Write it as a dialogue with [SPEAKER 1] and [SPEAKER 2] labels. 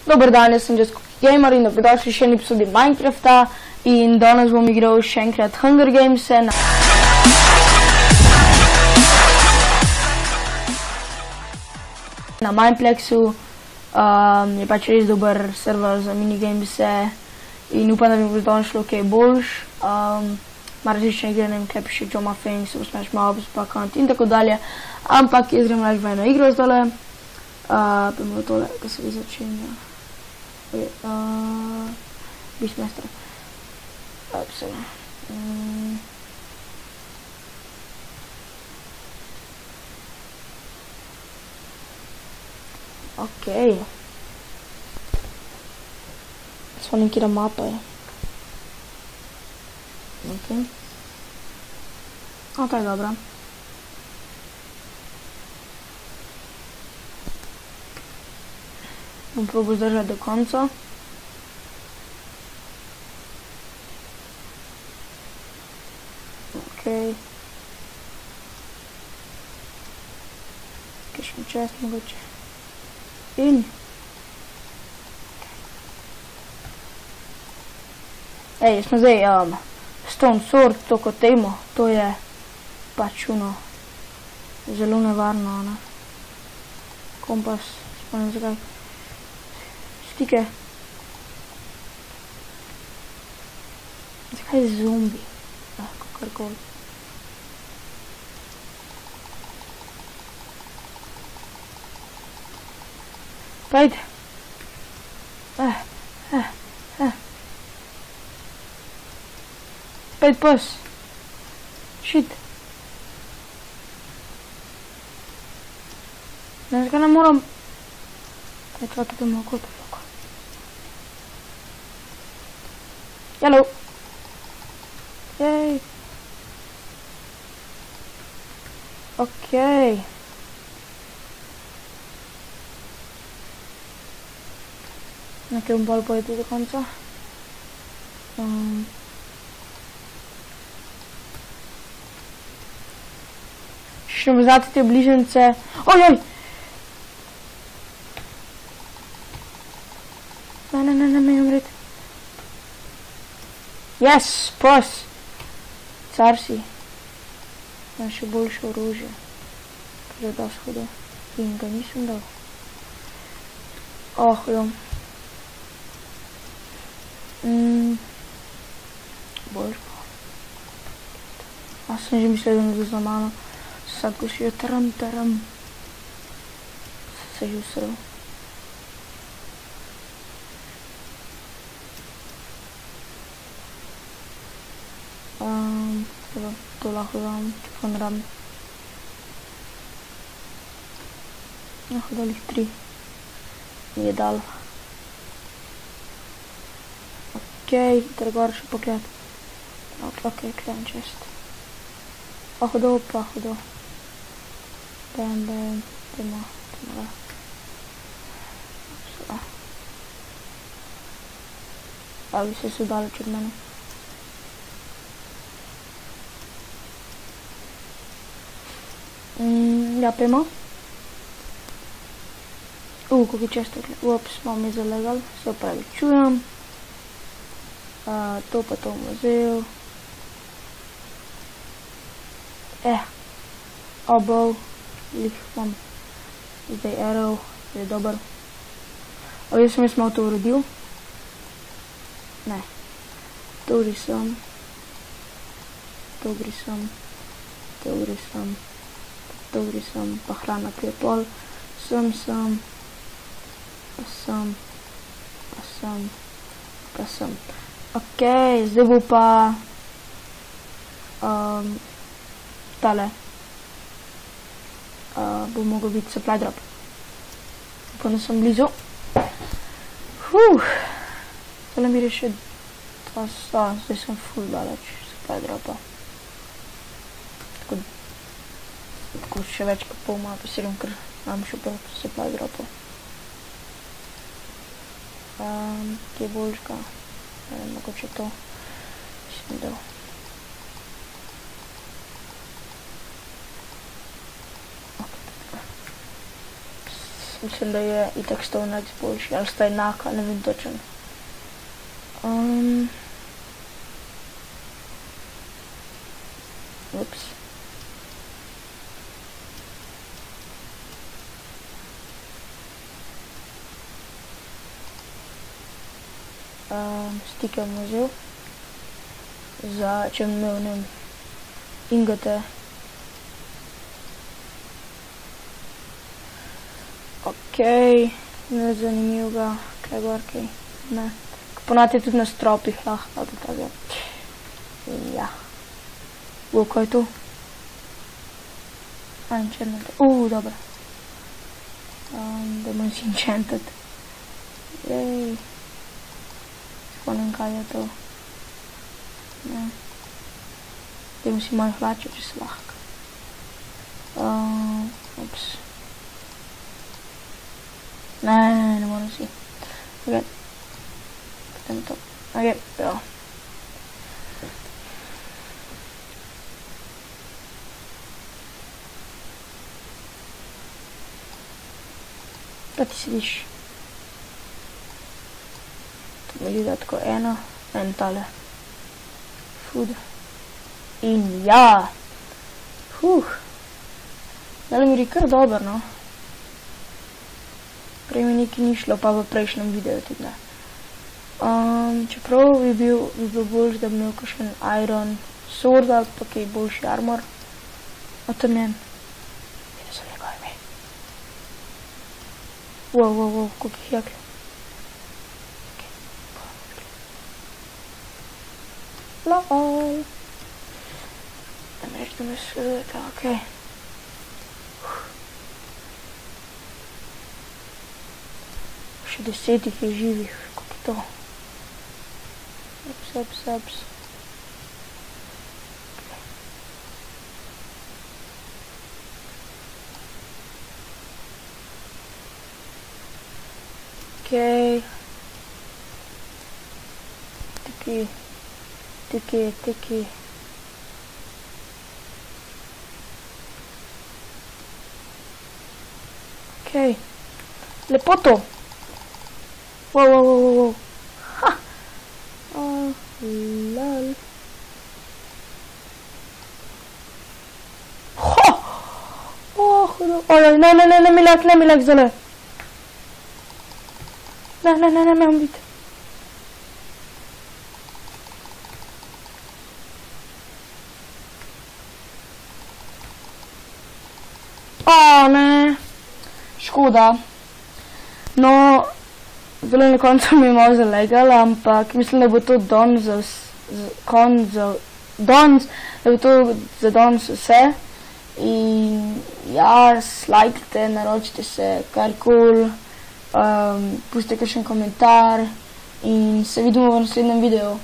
[SPEAKER 1] Dober dan, jaz sem Just Cookie Gamer in dobrodošli še en epizodi Minecrafta in danes bom igral še enkrat Hunger Games na Mineplexu. Je pač res dober server za minigamese in upam, da mi bo danes šlo kaj boljš. Ima različne igre, ne vem, kaj piše Joma Fang, Super Smash Mobs, Pakant in tako dalje. Ampak jaz grem v eno igro zdole. Pojmo tole, ko se bi začenja. Beastmaster. Okej. Sva nekira mapa je. Okej. Okej, dobra. Bom probal zdržati do konca. Okej. Kakšen čest mogoče. In. Ej, smo zdaj Stone Sword, to kot temo, to je pač ono zelo nevarno, ne. Kompas, spomnim zakaj. Stike. Zakaj je zombi? Kakorkoli. Pejde. Pejde pes. Shit. Ne, zakaj ne moram... Kaj treba tukaj malo kot tako. Hello. Jej. Okej. Nekaj bom bolj pojeti do konca. Še bom znati te bližnjice. Ojoj! Ne, me umreti. Yes, pos! Car si. Imam še boljše orožje. Ker je dosti hudo. In ga nisem dal. Oh, jo. Boljš pa. A sem že mislil, da me za mano. Sad ko še je taram. Se že usrel. To lahko dam, čeprav ne rabim. Lahko dal jih 3. Mi je dal. Okej, ter gor še pogledati. Okej, klejem čest. Pa hudo. Bam, tema. Ali se so daleč od mene. Ja, pojmo. Kako često gled. Ups, malo mi je zalegal. Se opravičujem. To pa to bom vzel. Bow. Lih imam. Zdaj arrow. Je dober. Jaz sem malo to uredil. Ne. To grisam. Pa hrana tu je pol. Sem. Okej, zdaj bo pa tale. Bo mogel biti supply drop. Upam, da sem blizu. Tole mi je še 2 sta, zdaj sem full daleč supply dropa. Tako še več kot pol mape sirim, ker imam še pol supply dropa. Kje je boljška? Ne vem, mogoče to. Mislim, da. mislim, da je itak Stone Axe boljši, ali sta enaka, ne vem točen. Ups. Stike bom vzel, če bom imel, ne vem, ingate. Okej, ne zanimivega, kaj gor, kaj, ne. Ponati tudi na stropih lahko, ali tako. Ja. Kaj je to? Enchanted. Dobro. Dajmo si enchanted. Jej. Spomnim, kaj je to. Ne. Dajmo si moje hlače, če se lahko. Ups. Ne moram si. Ok. Potem to. Ok, jo. Da ti sediš. To mi gleda tako eno, en tale. Food. In ja. Dali mi kar dober, no. Prej mi nekaj ni šlo, pa v prejšnjem videu tudi ne. Čeprav bi bil boljš, da bi imel kakšen iron sword ali pa kaj boljši armor. Otrnjen. Vidim sem njegov ime. Wow, koliko jih jekli. LOL. Da mi reči, da me svedete, okej. Še 10 jih je živih, kako je to? Ups. Okej. Tiki. Okej. Lepo to. Wow. Ha! Lol. Ho! Hudo. Ne, milak, zale. Ne, imam biti. Ne. Škoda. No, zelo na koncu mi je malo zalegala, ampak mislim, da bo to za danes vse. In ja, lajkajte, naročite se karkoli, pustite kakšen komentar in se vidimo v naslednjem videu.